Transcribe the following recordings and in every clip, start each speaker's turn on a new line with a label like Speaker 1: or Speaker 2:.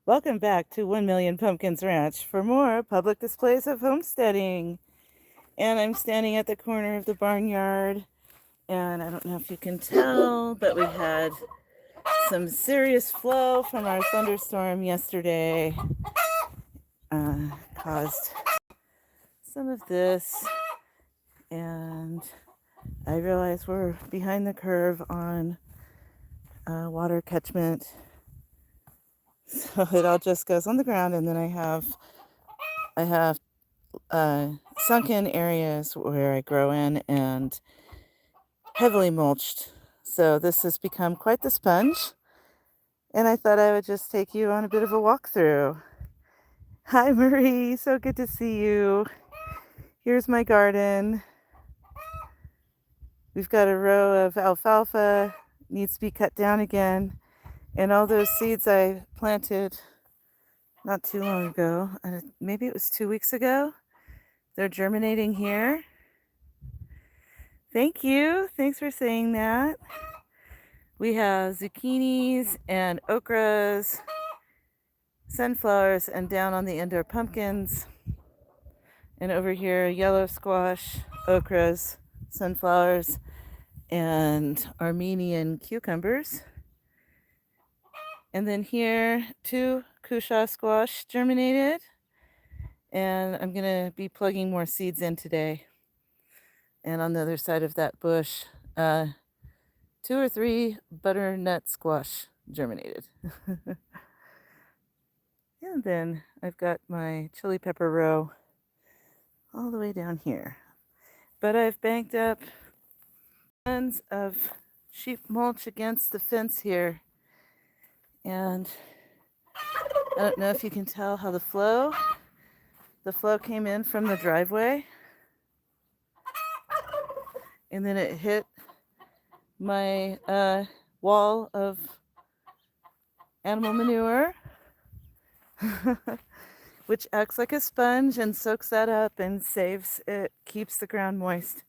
Speaker 1: Welcome back to 1 Million Pumpkins Ranch for more public displays of homesteading. And I'm standing at the corner of the barnyard, and I don't know if you can tell, but we had some serious flow from our thunderstorm yesterday. Caused some of this, and I realize we're behind the curve on water catchment. So it all just goes on the ground, and then I have sunken areas where I grow in and heavily mulched. So this has become quite the sponge, and I thought I would just take you on a bit of a walkthrough. Hi, Marie. So good to see you. Here's my garden. We've got a row of alfalfa, needs to be cut down again. And all those seeds I planted not too long ago, maybe it was 2 weeks ago, they're germinating here. Thank you. Thanks for saying that. We have zucchinis and okras, sunflowers, and down on the end are pumpkins. And over here, yellow squash, okras, sunflowers, and Armenian cucumbers. And then here, 2 cushaw squash germinated. And I'm going to be plugging more seeds in today. And on the other side of that bush, 2 or 3 butternut squash germinated. And then I've got my chili pepper row all the way down here. But I've banked up tons of sheep mulch against the fence here. And I don't know if you can tell how the flow came in from the driveway. And then it hit my wall of animal manure, which acts like a sponge and soaks that up and keeps the ground moist.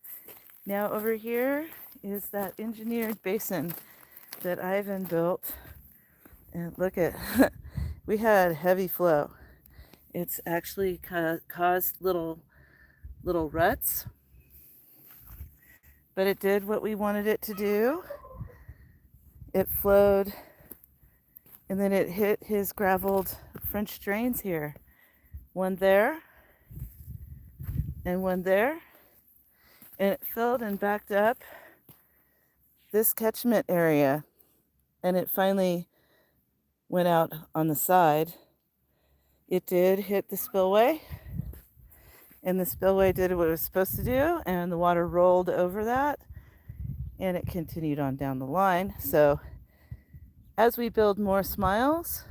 Speaker 1: Now over here is that engineered basin that Ivan built. And look at, we had heavy flow. It's actually caused little ruts, but it did what we wanted it to do. It flowed, and then it hit his graveled French drains here. One there, and one there. And it filled and backed up this catchment area. And it finally went out on the side. It did hit the spillway. And the spillway did what it was supposed to do. And the water rolled over that. And it continued on down the line. So as we build more smiles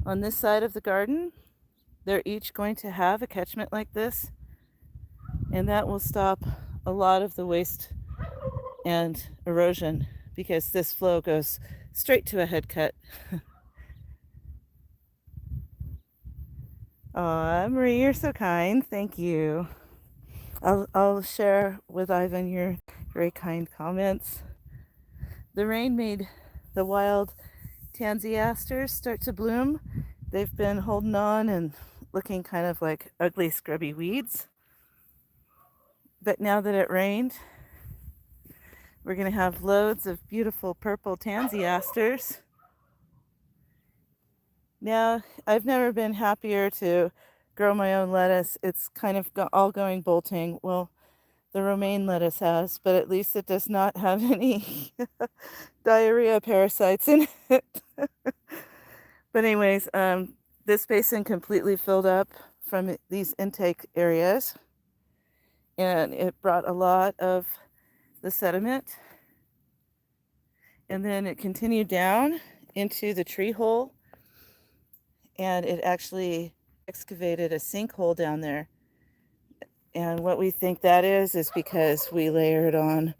Speaker 1: on this side of the garden, they're each going to have a catchment like this, and that will stop a lot of the waste and erosion because this flow goes straight to a head cut. Aw, Marie, you're so kind. Thank you. I'll share with Ivan your very kind comments. The rain made the wild tansy asters start to bloom. They've been holding on and looking kind of like ugly, scrubby weeds. But now that it rained, we're going to have loads of beautiful purple tansy asters. Now, I've never been happier to grow my own lettuce. It's kind of all going bolting. Well, the romaine lettuce has, but at least it does not have any diarrhea parasites in it. But anyways, this basin completely filled up from these intake areas, and it brought a lot of the sediment, and then it continued down into the tree hole, and it actually excavated a sinkhole down there. And what we think that is because we layered on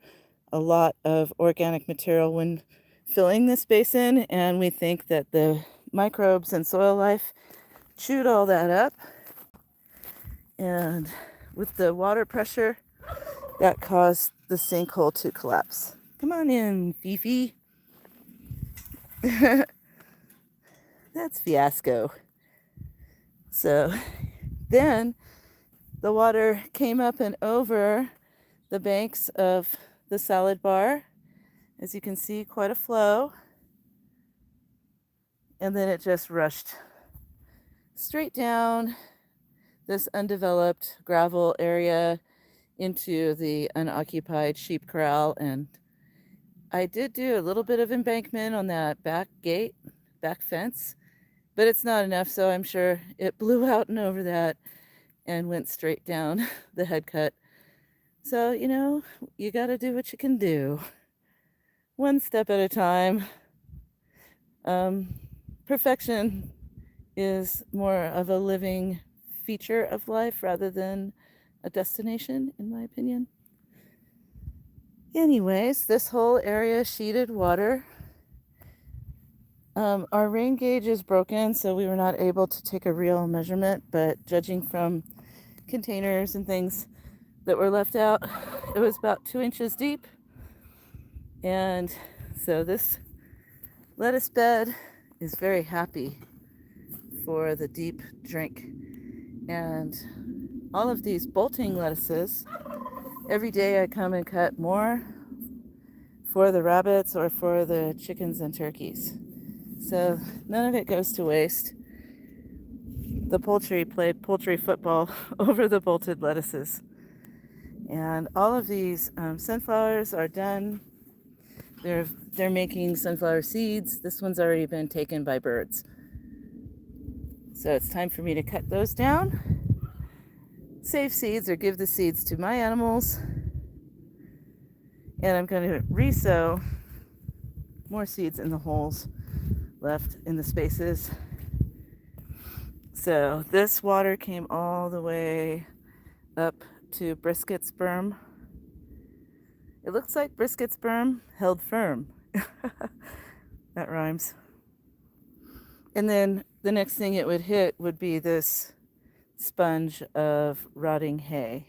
Speaker 1: a lot of organic material when filling this basin, and we think that the microbes and soil life chewed all that up, and with the water pressure, that caused the sinkhole to collapse. Come on in, Fifi. That's fiasco. So then the water came up and over the banks of the salad bar. As you can see, quite a flow. And then it just rushed straight down this undeveloped gravel area into the unoccupied sheep corral. And I did do a little bit of embankment on that back gate, back fence, but it's not enough, so I'm sure it blew out and over that and went straight down the head cut. So, you got to do what you can do. One step at a time. Perfection is more of a living feature of life rather than a destination, in my opinion. Anyways, this whole area sheeted water. Our rain gauge is broken, so we were not able to take a real measurement, but judging from containers and things that were left out, it was about 2 inches deep. And so this lettuce bed is very happy for the deep drink. And all of these bolting lettuces, every day I come and cut more for the rabbits or for the chickens and turkeys. So none of it goes to waste. The poultry played poultry football over the bolted lettuces. And all of these sunflowers are done. They're making sunflower seeds. This one's already been taken by birds. So it's time for me to cut those down, save seeds or give the seeds to my animals. And I'm going to resow more seeds in the holes left in the spaces. So this water came all the way up to Brisket's berm. It looks like Brisket's berm held firm. That rhymes. And then the next thing it would hit would be this sponge of rotting hay.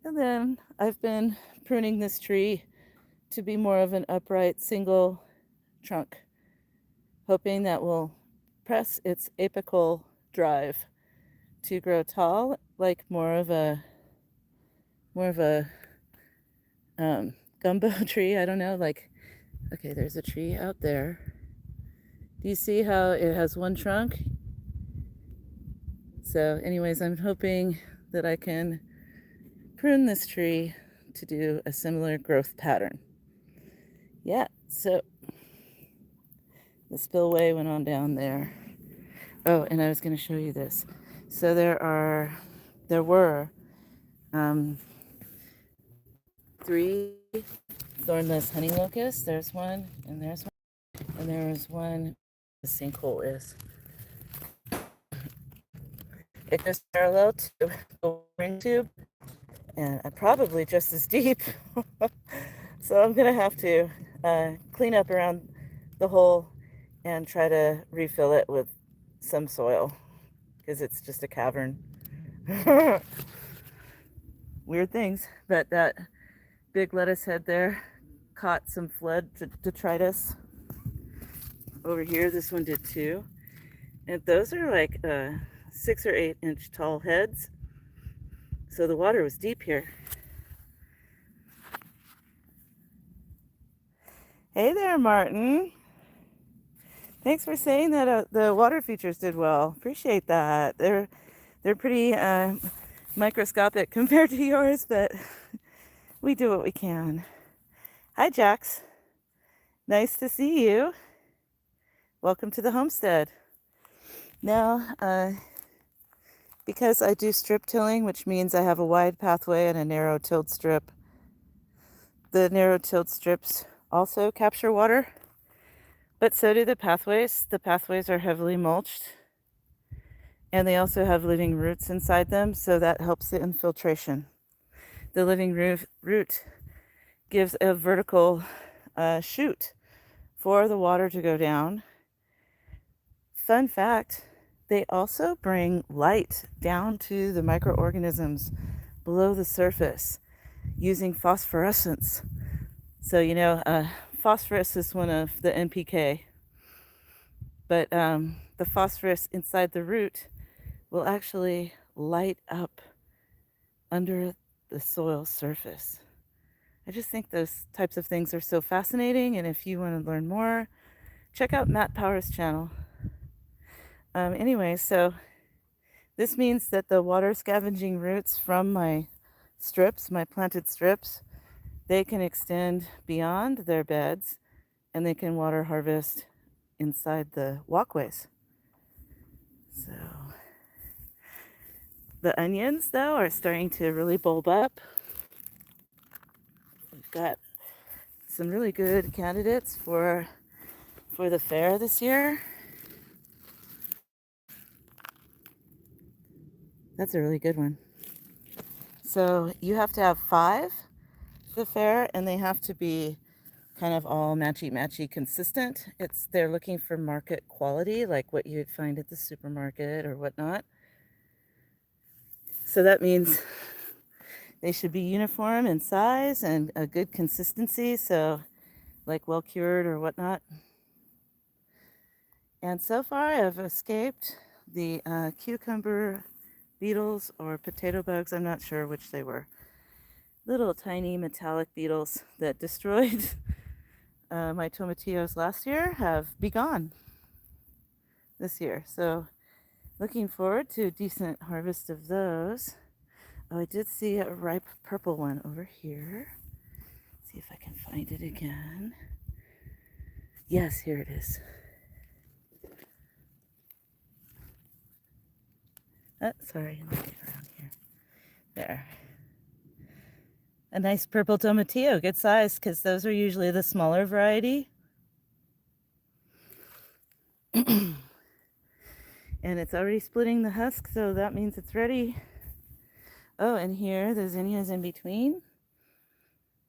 Speaker 1: And then I've been pruning this tree to be more of an upright single trunk, hoping that will press its apical drive to grow tall, like more of a gumbo tree. I don't know, like, okay, there's a tree out there. Do you see how it has one trunk? So anyways, I'm hoping that I can prune this tree to do a similar growth pattern. Yeah, so the spillway went on down there. Oh, and I was going to show you this. So there were 3 thornless honey locusts. There's one, and there's one, and there was one. The sinkhole is. It goes parallel to the ring tube, and probably just as deep. So I'm gonna have to clean up around the hole and try to refill it with some soil because it's just a cavern. Weird things. But that big lettuce head there caught some flood detritus. Over here, this one did too. And those are like 6 or 8 inch tall heads. So the water was deep here. Hey there, Martin. Thanks for saying that the water features did well. Appreciate that. They're pretty microscopic compared to yours, but we do what we can. Hi, Jax. Nice to see you. Welcome to the homestead. Now, because I do strip tilling, which means I have a wide pathway and a narrow tilled strip, the narrow tilled strips also capture water, but so do the pathways. The pathways are heavily mulched, and they also have living roots inside them, so that helps the infiltration. The living root gives a vertical chute for the water to go down. Fun fact, they also bring light down to the microorganisms below the surface using phosphorescence. So, phosphorus is one of the NPK. but the phosphorus inside the root will actually light up under the soil surface. I just think those types of things are so fascinating, and if you want to learn more, check out Matt Power's channel. Anyway, so this means that the water scavenging roots from my strips, my planted strips, they can extend beyond their beds and they can water harvest inside the walkways. So the onions, though, are starting to really bulb up. We've got some really good candidates for the fair this year. That's a really good one. So you have to have 5 for the fair, and they have to be kind of all matchy consistent. They're looking for market quality, like what you'd find at the supermarket or whatnot. So that means they should be uniform in size and a good consistency, so like well cured or whatnot. And so far I've escaped the cucumber beetles or potato bugs. I'm not sure which they were. Little tiny metallic beetles that destroyed my tomatillos last year have begun this year. So looking forward to a decent harvest of those. Oh, I did see a ripe purple one over here. Let's see if I can find it again. Yes, here it is. Oh, sorry, let me get around here. There. A nice purple tomatillo, good size, because those are usually the smaller variety. And it's already splitting the husk, so that means it's ready. Oh, and here, the zinnias in between.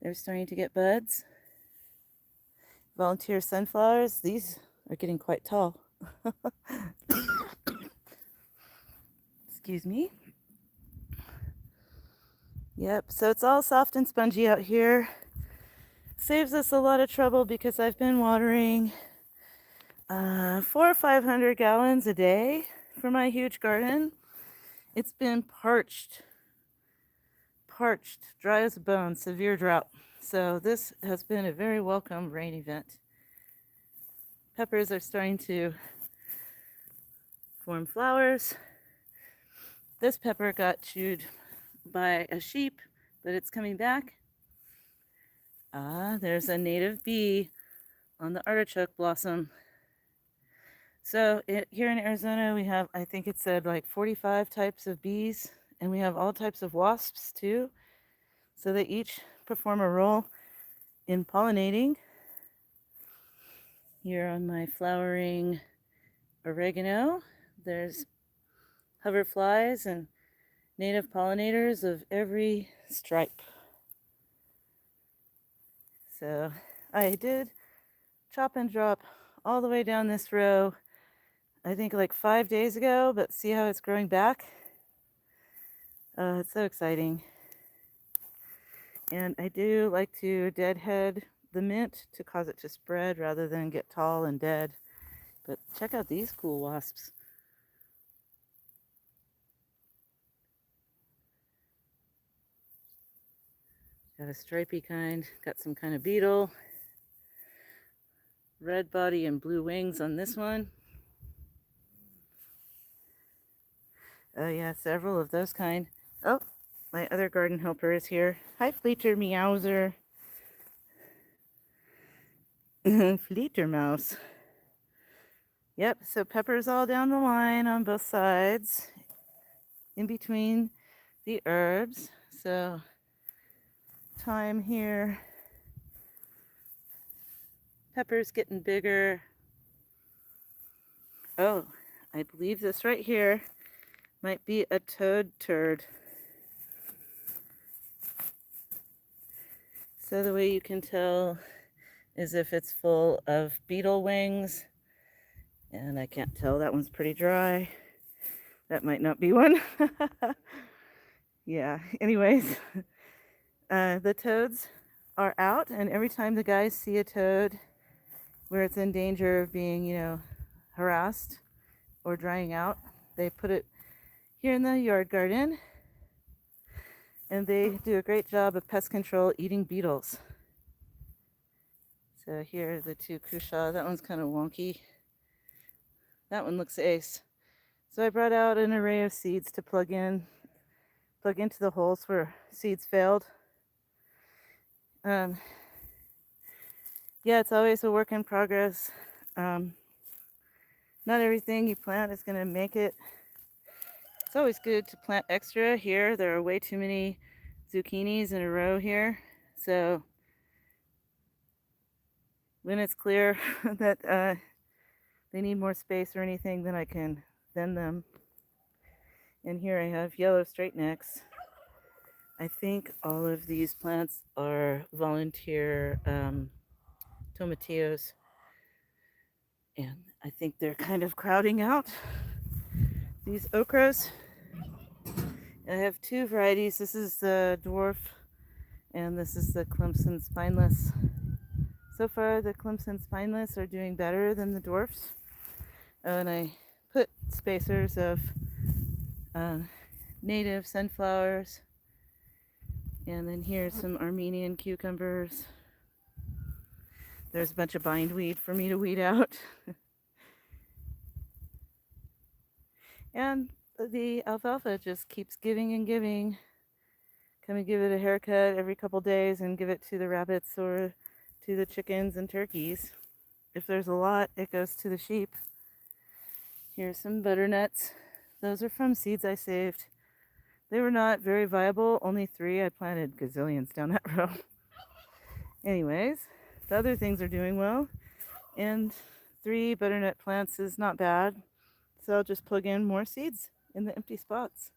Speaker 1: They're starting to get buds. Volunteer sunflowers, these are getting quite tall. Excuse me. Yep, so it's all soft and spongy out here. Saves us a lot of trouble because I've been watering 400 or 500 gallons a day for my huge garden. It's been parched, dry as a bone, severe drought. So this has been a very welcome rain event. Peppers are starting to form flowers. This pepper got chewed by a sheep, but it's coming back. There's a native bee on the artichoke blossom. So here in Arizona, we have, I think it said like 45 types of bees, and we have all types of wasps too. So they each perform a role in pollinating. Here on my flowering oregano, there's hoverflies and native pollinators of every stripe. So I did chop and drop all the way down this row, I think like 5 days ago, but see how it's growing back? It's so exciting. And I do like to deadhead the mint to cause it to spread rather than get tall and dead. But check out these cool wasps. Got a stripy kind, got some kind of beetle. Red body and blue wings on this one. Oh yeah, several of those kind. Oh, my other garden helper is here. Hi, Fleeter Meowser. Fleeter Mouse. Yep, so peppers all down the line on both sides, in between the herbs. So thyme here. Peppers getting bigger. Oh, I believe this right here might be a toad turd. So the way you can tell is if it's full of beetle wings, and I can't tell, that one's pretty dry. That might not be one. Yeah, anyways, the toads are out, and every time the guys see a toad where it's in danger of being, harassed or drying out, they put it here in the yard garden, and they do a great job of pest control eating beetles. So here are the two cushaw. That one's kind of wonky. That one looks ace. So I brought out an array of seeds to plug into the holes where seeds failed. Yeah, it's always a work in progress. Not everything you plant is going to make it. It's always good to plant extra here. There are way too many zucchinis in a row here. So when it's clear that they need more space or anything, then I can thin them. And here I have yellow straight necks. I think all of these plants are volunteer tomatillos. And I think they're kind of crowding out these okras. I have two varieties. This is the dwarf and this is the Clemson spineless. So far the Clemson spineless are doing better than the dwarfs. And I put spacers of native sunflowers. And then here's some Armenian cucumbers. There's a bunch of bindweed for me to weed out. And the alfalfa just keeps giving and giving. Come and give it a haircut every couple days and give it to the rabbits or to the chickens and turkeys. If there's a lot, it goes to the sheep. Here's some butternuts. Those are from seeds I saved. They were not very viable, only 3. I planted gazillions down that row. Anyways, the other things are doing well. And 3 butternut plants is not bad. So I'll just plug in more seeds in the empty spots.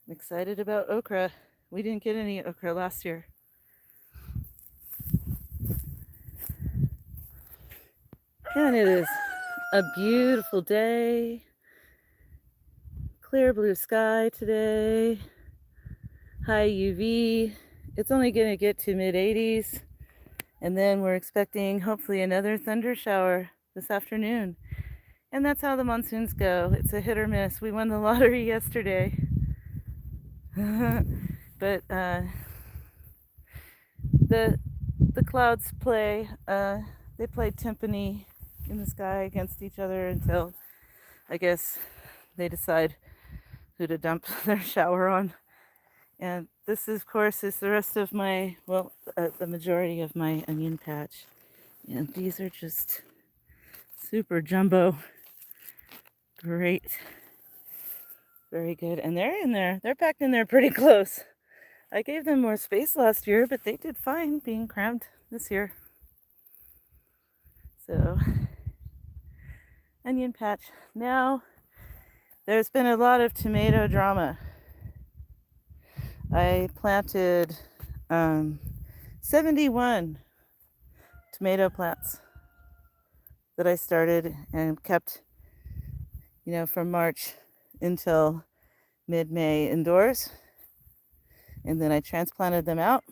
Speaker 1: I'm excited about okra. We didn't get any okra last year. And it is a beautiful day. Clear blue sky today. High UV. It's only going to get to mid 80s. And then we're expecting hopefully another thunder shower this afternoon. And that's how the monsoons go. It's a hit or miss. We won the lottery yesterday. But the clouds play. They play timpani in the sky against each other until I guess they decide who to dump their shower on. And this, of course, is the rest of my, the majority of my onion patch. And these are just super jumbo. Great. Very good. And they're in there. They're packed in there pretty close. I gave them more space last year, but they did fine being crammed this year. So, onion patch. Now, there's been a lot of tomato drama. I planted 71 tomato plants that I started and kept, from March until mid-May indoors. And then I transplanted them out.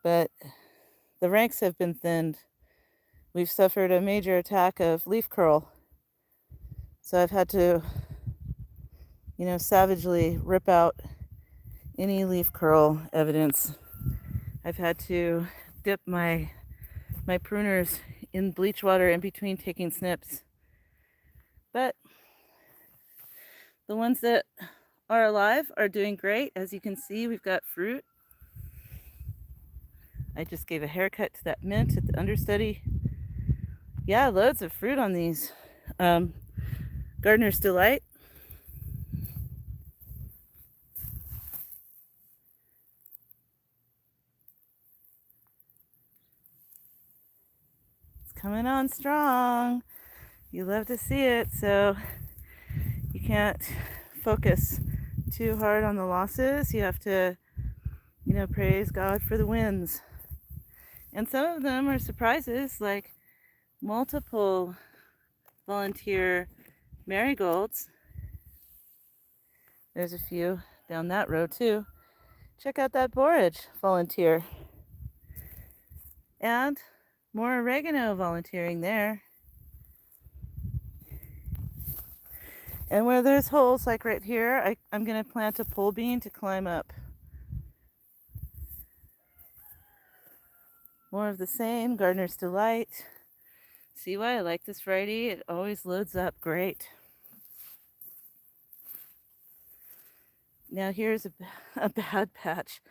Speaker 1: But the ranks have been thinned. We've suffered a major attack of leaf curl. So I've had to, savagely rip out any leaf curl evidence. I've had to dip my pruners in bleach water in between taking snips. But the ones that are alive are doing great. As you can see, we've got fruit. I just gave a haircut to that mint at the understudy. Yeah, loads of fruit on these. Gardener's Delight. It's coming on strong. You love to see it, so you can't focus too hard on the losses. You have to, praise God for the wins. And some of them are surprises, like multiple volunteer marigolds. There's a few down that row too. Check out that borage volunteer. And more oregano volunteering there. And where there's holes, like right here, I'm going to plant a pole bean to climb up. More of the same, Gardener's Delight. See why I like this variety? It always loads up great. Now here's a bad patch.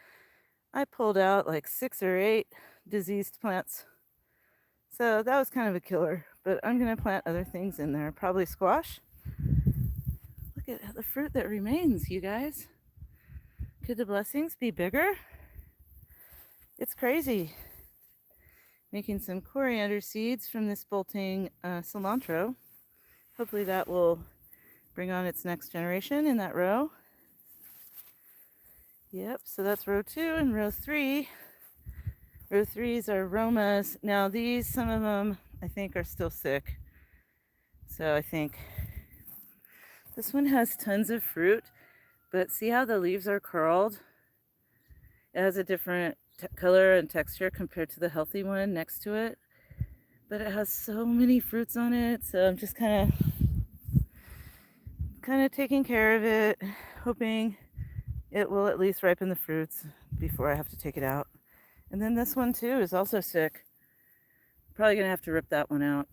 Speaker 1: I pulled out like 6 or 8 diseased plants. So that was kind of a killer, but I'm gonna plant other things in there, probably squash. Look at the fruit that remains, you guys. Could the blessings be bigger? It's crazy. Making some coriander seeds from this bolting cilantro. Hopefully that will bring on its next generation in that row. Yep, so that's row 2 and row 3. Row 3s are aromas. Now these, some of them I think are still sick. So I think this one has tons of fruit, but see how the leaves are curled? It has a different color and texture compared to the healthy one next to it. But it has so many fruits on it, so I'm just kind of taking care of it, hoping it will at least ripen the fruits before I have to take it out. And then this one too is also sick. Probably gonna have to rip that one out.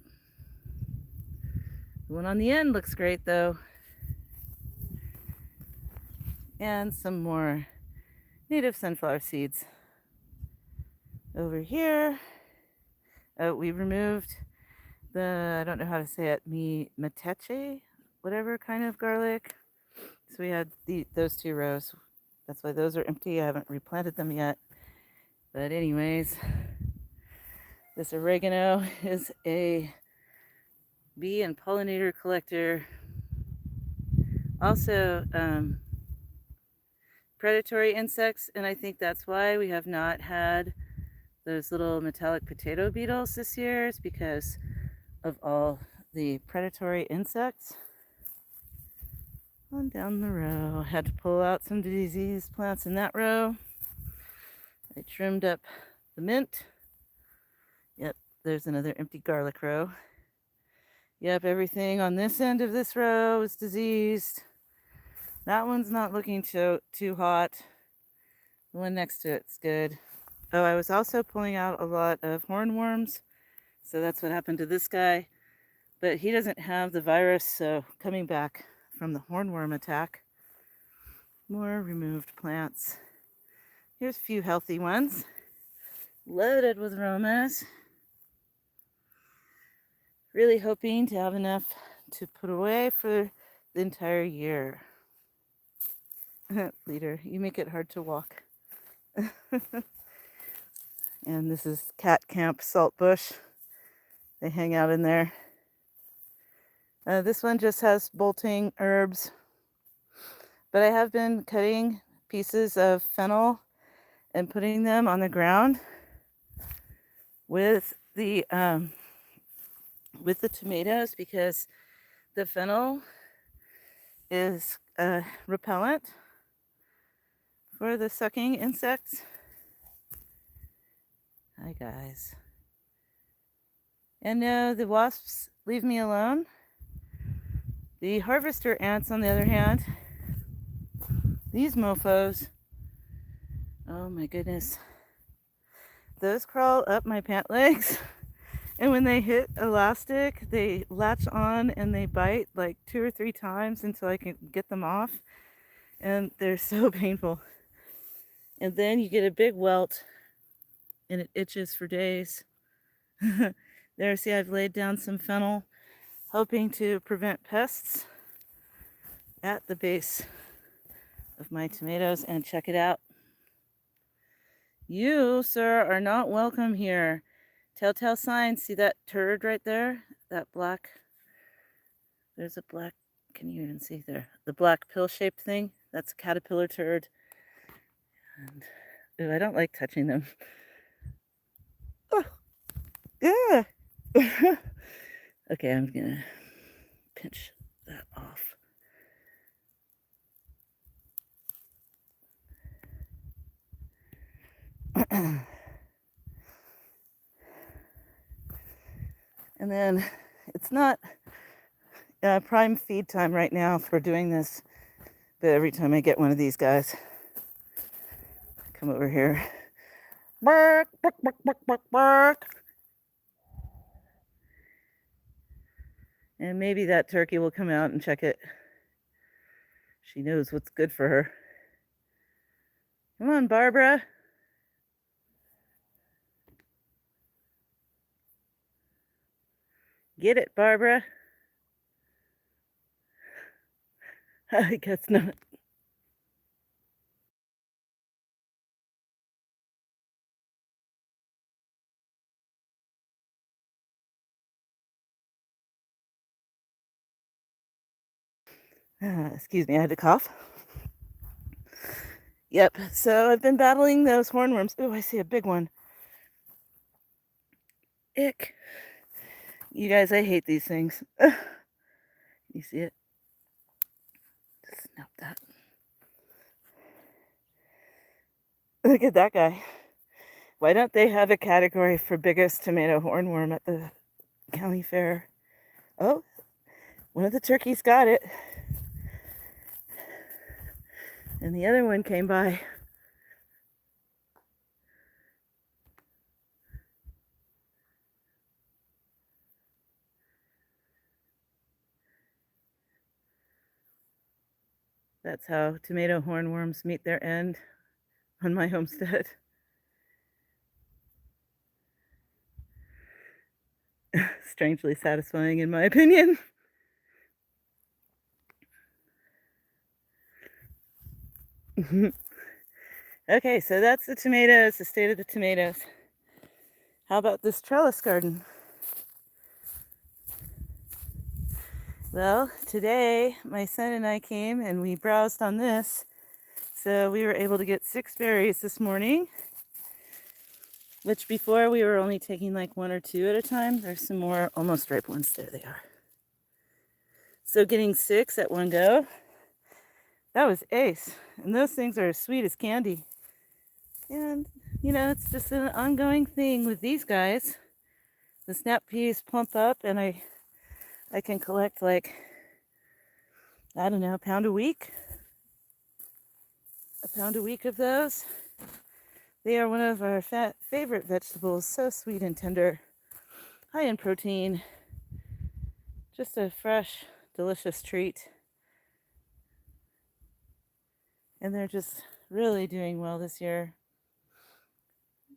Speaker 1: The one on the end looks great though. And some more native sunflower seeds. Over here, we removed the, I don't know how to say it, mateche, whatever kind of garlic. So we had those 2 rows. That's why those are empty. I haven't replanted them yet. But anyways, this oregano is a bee and pollinator collector. Also, predatory insects, and I think that's why we have not had those little metallic potato beetles this year, is because of all the predatory insects. On down the row, had to pull out some diseased plants in that row. I trimmed up the mint. Yep, there's another empty garlic row. Yep, everything on this end of this row is diseased. That one's not looking too hot. The one next to it's good. Oh, I was also pulling out a lot of hornworms. So that's what happened to this guy. But he doesn't have the virus, so coming back from the hornworm attack. More removed plants. Here's a few healthy ones. Loaded with aromas. Really hoping to have enough to put away for the entire year. Leader, you make it hard to walk. And this is Cat Camp Saltbush. They hang out in there. This one just has bolting herbs. But I have been cutting pieces of fennel and putting them on the ground with the tomatoes, because the fennel is repellent for the sucking insects. Hi guys. And no, the wasps leave me alone. The harvester ants, on the other hand, these mofos, oh my goodness, those crawl up my pant legs. And when they hit elastic, they latch on and they bite like 2 or 3 times until I can get them off. And they're so painful. And then you get a big welt and it itches for days. There, see, I've laid down some fennel, hoping to prevent pests at the base of my tomatoes. And check it out. You, sir, are not welcome here. Telltale signs. See that turd right there? That black. There's a black. Can you even see there? The black pill-shaped thing. That's a caterpillar turd. And ooh, I don't like touching them. Oh, yeah. Okay, I'm gonna pinch that off. And then it's not prime feed time right now for doing this. But every time I get one of these guys, come over here. Bark, bark, bark, bark, bark, bark. And maybe that turkey will come out and check it. She knows what's good for her. Come on, Barbara. Get it, Barbara. I guess not. Excuse me, I had to cough. Yep, so I've been battling those hornworms. Oh, I see a big one. Ick. You guys, I hate these things. You see it? Just snap that. Look at that guy. Why don't they have a category for biggest tomato hornworm at the county fair? Oh, one of the turkeys got it. And the other one came by. That's how tomato hornworms meet their end on my homestead. Strangely satisfying, in my opinion. Okay, so that's the tomatoes, the state of the tomatoes. How about this trellis garden? Well, today my son and I came and we browsed on this. So we were able to get 6 berries this morning, which before we were only taking like 1 or 2 at a time. There's some more almost ripe ones. There they are. So getting 6 at one go, that was ace. And those things are as sweet as candy. And, you know, it's just an ongoing thing with these guys. The snap peas plump up and I can collect like, I don't know, a pound a week. A pound a week of those. They are one of our favorite vegetables. So sweet and tender. High in protein. Just a fresh, delicious treat. And they're just really doing well this year.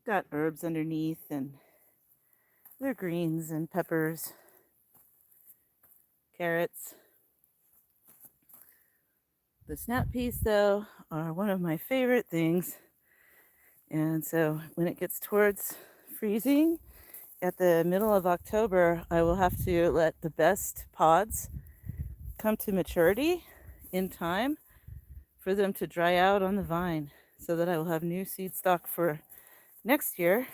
Speaker 1: Got herbs underneath and they're greens and peppers, carrots. The snap peas, though, are one of my favorite things. And so when it gets towards freezing at the middle of October, I will have to let the best pods come to maturity in time for them to dry out on the vine so that I will have new seed stock for next year.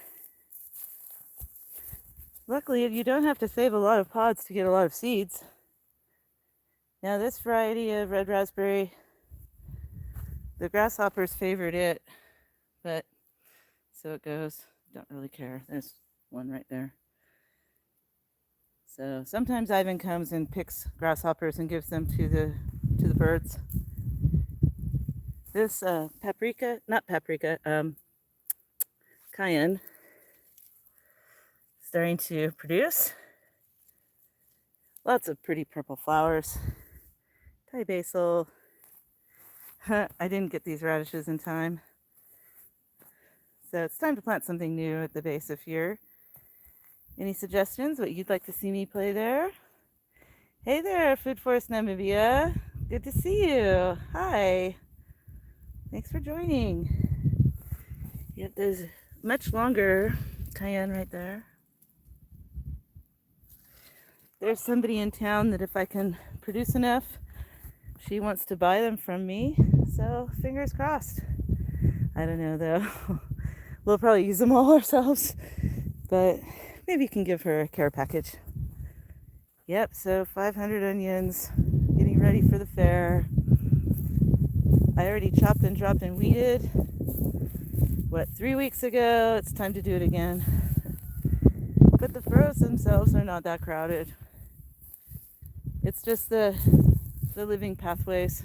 Speaker 1: Luckily, you don't have to save a lot of pods to get a lot of seeds. Now this variety of red raspberry, the grasshoppers favored it, but so it goes. Don't really care. There's one right there. So sometimes Ivan comes and picks grasshoppers and gives them to the birds. This cayenne, starting to produce. Lots of pretty purple flowers. Thai basil. I didn't get these radishes in time. So it's time to plant something new at the base of here. Any suggestions what you'd like to see me play there? Hey there, Food Forest Namibia. Good to see you. Hi. Thanks for joining. Yep, there's much longer cayenne right there. There's somebody in town that if I can produce enough, she wants to buy them from me. So fingers crossed. I don't know though. We'll probably use them all ourselves, but maybe you can give her a care package. Yep, so 500 onions, getting ready for the fair. I already chopped and dropped and weeded. 3 weeks ago? It's time to do it again. But the furrows themselves are not that crowded. It's just the living pathways.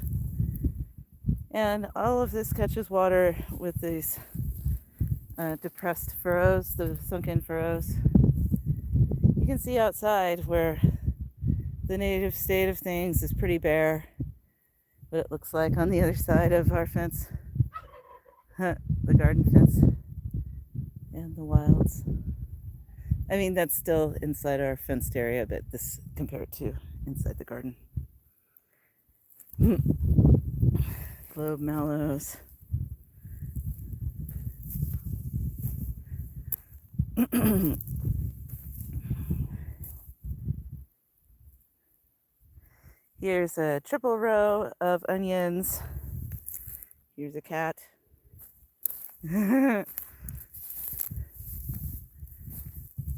Speaker 1: And all of this catches water with these depressed furrows, the sunken furrows. You can see outside where the native state of things is pretty bare, what it looks like on the other side of our fence, the garden fence, and the wilds. I mean, that's still inside our fenced area, but this compared to inside the garden. Globe mallows. Here's a triple row of onions. Here's a cat.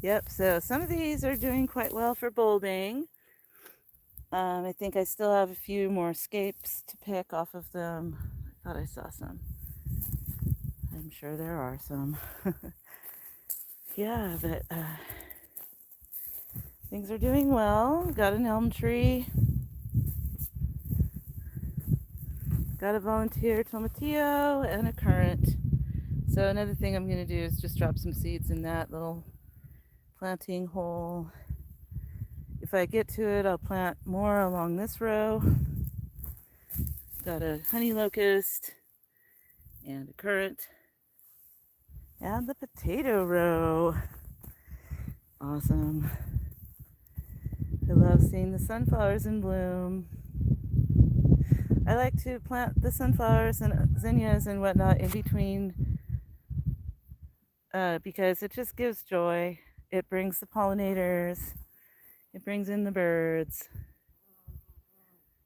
Speaker 1: Yep, so some of these are doing quite well for bulbing. I think I still have a few more scapes to pick off of them. I thought I saw some. I'm sure there are some. Yeah, but things are doing well. Got an elm tree. Got a volunteer tomatillo and a currant. So another thing I'm going to do is just drop some seeds in that little planting hole. If I get to it, I'll plant more along this row. Got a honey locust and a currant and the potato row. Awesome. I love seeing the sunflowers in bloom. I like to plant the sunflowers and zinnias and whatnot in between because it just gives joy. It brings the pollinators, it brings in the birds,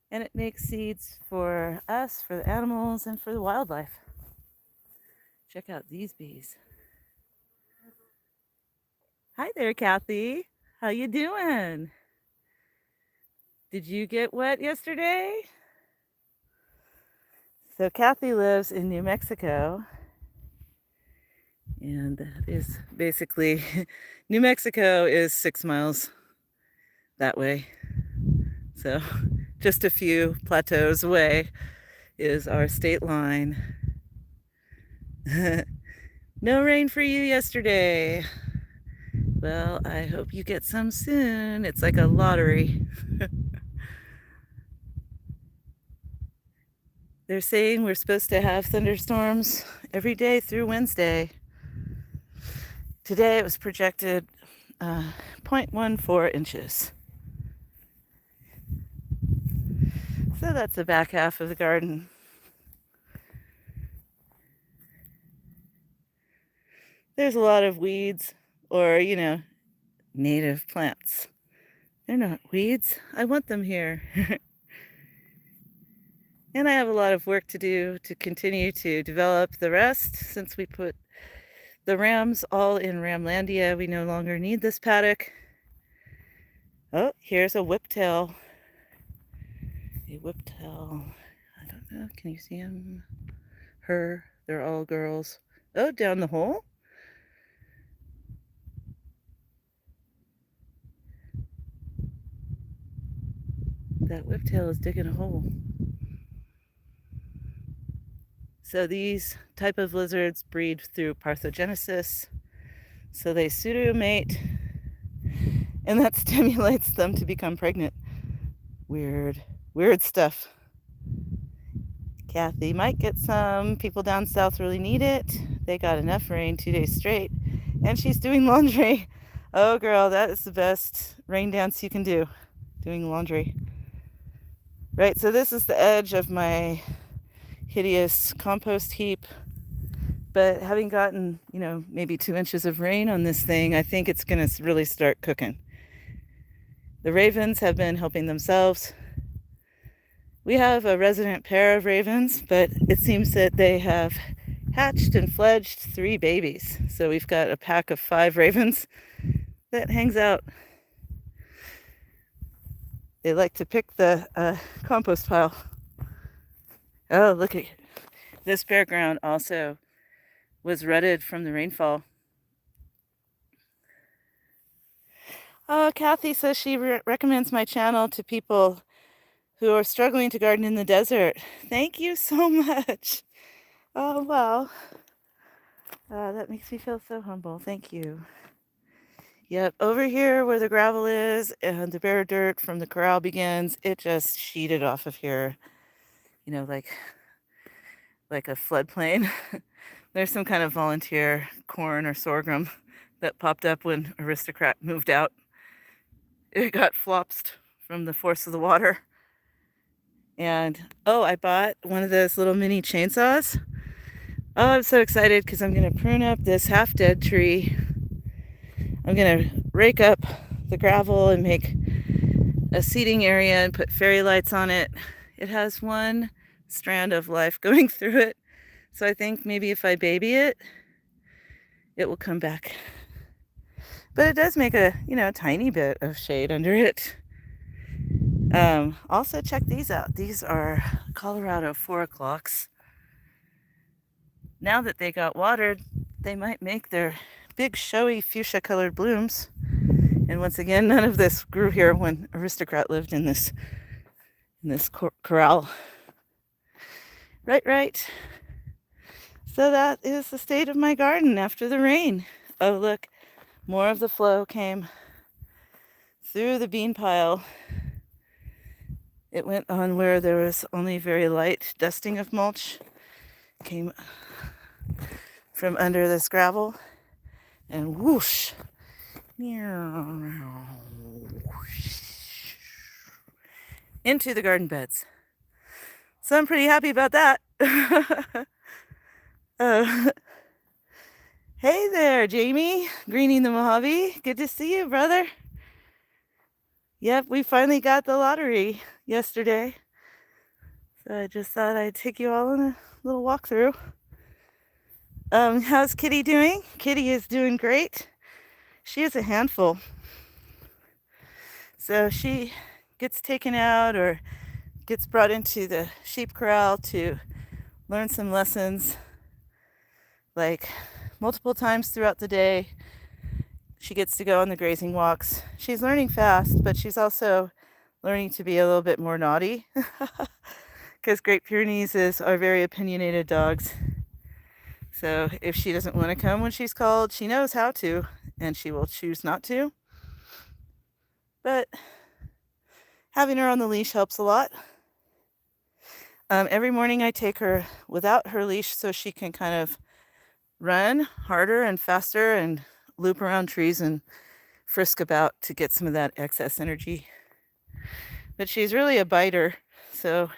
Speaker 1: and it makes seeds for us, for the animals, and for the wildlife. Check out these bees. Hi there, Kathy. How you doing? Did you get wet yesterday? So Kathy lives in New Mexico, and that is basically, New Mexico is 6 miles that way. So just a few plateaus away is our state line. No rain for you yesterday. Well, I hope you get some soon. It's like a lottery. They're saying we're supposed to have thunderstorms every day through Wednesday. Today it was projected 0.14 inches. So that's the back half of the garden. There's a lot of weeds or, native plants. They're not weeds. I want them here. And I have a lot of work to do to continue to develop the rest. Since we put the rams all in Ramlandia, we no longer need this paddock. Oh, here's a whiptail. A whiptail. I don't know. Can you see him? Her. They're all girls. Oh, down the hole? That whiptail is digging a hole. So these type of lizards breed through parthenogenesis. So they pseudomate, and that stimulates them to become pregnant. Weird stuff. Kathy might get some. People down south really need it. They got enough rain 2 days straight, and she's doing laundry. Oh girl, that is the best rain dance you can do, doing laundry. Right, so this is the edge of my hideous compost heap, but having gotten, maybe 2 inches of rain on this thing, I think it's going to really start cooking. The ravens have been helping themselves. We have a resident pair of ravens, but it seems that they have hatched and fledged 3 babies. So we've got a pack of 5 ravens that hangs out. They like to pick the compost pile. Oh, look at this bare ground also was rutted from the rainfall. Oh, Kathy says she recommends my channel to people who are struggling to garden in the desert. Thank you so much. Oh, wow. That makes me feel so humble. Thank you. Yep, over here where the gravel is and the bare dirt from the corral begins, it just sheeted off of here, you know, like a floodplain. There's some kind of volunteer corn or sorghum that popped up when Aristocrat moved out. It got flopsed from the force of the water. And oh, I bought one of those little mini chainsaws. Oh, I'm so excited because I'm going to prune up this half dead tree. I'm going to rake up the gravel and make a seating area and put fairy lights on it. It has one strand of life going through it. So I think maybe if I baby it, it will come back. But it does make a, tiny bit of shade under it. Also check these out. These are Colorado 4 o'clocks. Now that they got watered, they might make their big showy fuchsia colored blooms. And once again, none of this grew here when Aristocrat lived in this corral. Right. So that is the state of my garden after the rain. Oh, look, more of the flow came through the bean pile. It went on where there was only very light dusting of mulch. Came from under this gravel and whoosh, into the garden beds. So I'm pretty happy about that. Hey there, Jamie, Greenie the Mojave. Good to see you, brother. Yep, we finally got the lottery yesterday. So I just thought I'd take you all on a little walkthrough. How's Kitty doing? Kitty is doing great. She is a handful. So she gets taken out or gets brought into the sheep corral to learn some lessons, like multiple times throughout the day. She gets to go on the grazing walks. She's learning fast, but she's also learning to be a little bit more naughty because Great Pyrenees are very opinionated dogs. So if she doesn't want to come when she's called, she knows how to, and she will choose not to. But having her on the leash helps a lot. Every morning I take her without her leash so she can kind of run harder and faster and loop around trees and frisk about to get some of that excess energy. But she's really a biter, so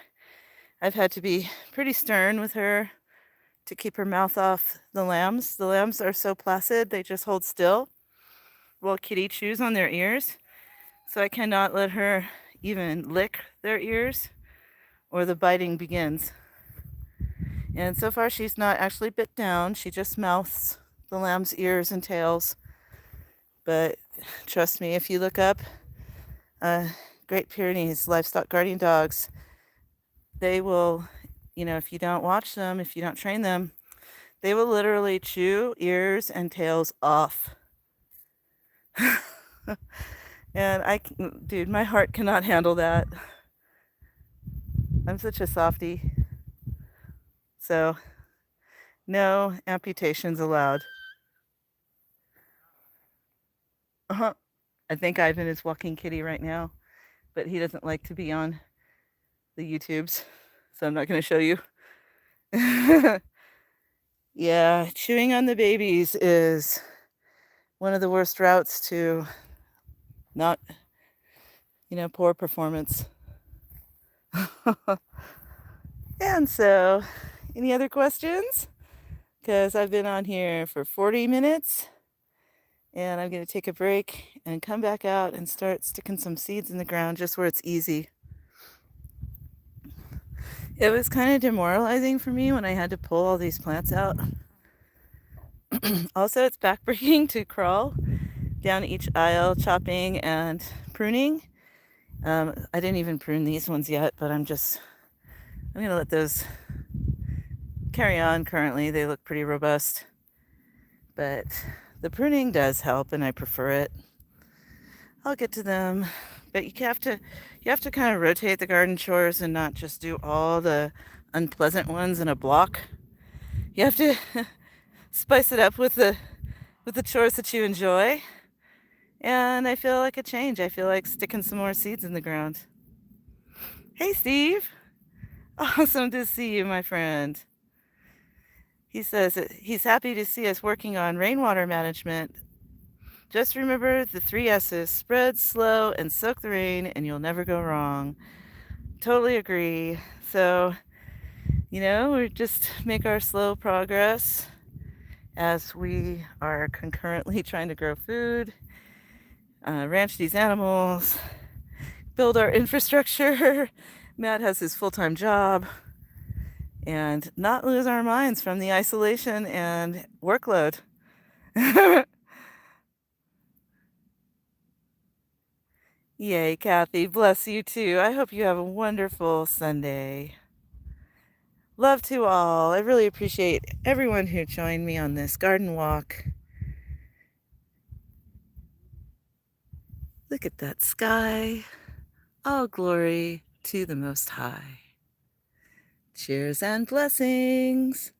Speaker 1: I've had to be pretty stern with her to keep her mouth off the lambs. The lambs are so placid, they just hold still while Kitty chews on their ears. So I cannot let her even lick their ears or the biting begins. And so far she's not actually bit down, she just mouths the lamb's ears and tails. But trust me, if you look up Great Pyrenees livestock guardian dogs, they will, if you don't watch them, if you don't train them, they will literally chew ears and tails off. And dude, my heart cannot handle that. I'm such a softie. So, no amputations allowed. I think Ivan is walking Kitty right now, but he doesn't like to be on the YouTubes, so I'm not going to show you. Yeah, chewing on the babies is one of the worst routes to not, poor performance. And so, any other questions? Because I've been on here for 40 minutes. And I'm going to take a break and come back out and start sticking some seeds in the ground just where it's easy. It was kind of demoralizing for me when I had to pull all these plants out. Also, it's backbreaking to crawl down each aisle, chopping and pruning. I didn't even prune these ones yet, but I'm going to let those carry on currently. They look pretty robust. But the pruning does help, and I prefer it. I'll get to them. But you have to kind of rotate the garden chores and not just do all the unpleasant ones in a block. You have to spice it up with the chores that you enjoy. And I feel like a change. I feel like sticking some more seeds in the ground. Hey, Steve. Awesome to see you, my friend. He says that he's happy to see us working on rainwater management. Just remember the three S's: spread, slow, and soak the rain, and you'll never go wrong. Totally agree. So, we just make our slow progress as we are concurrently trying to grow food, ranch these animals, build our infrastructure. Matt has his full-time job, and not lose our minds from the isolation and workload. Yay, Kathy. Bless you too. I hope you have a wonderful Sunday. Love to all. I really appreciate everyone who joined me on this garden walk. Look at that sky. All glory to the Most High. Cheers and blessings.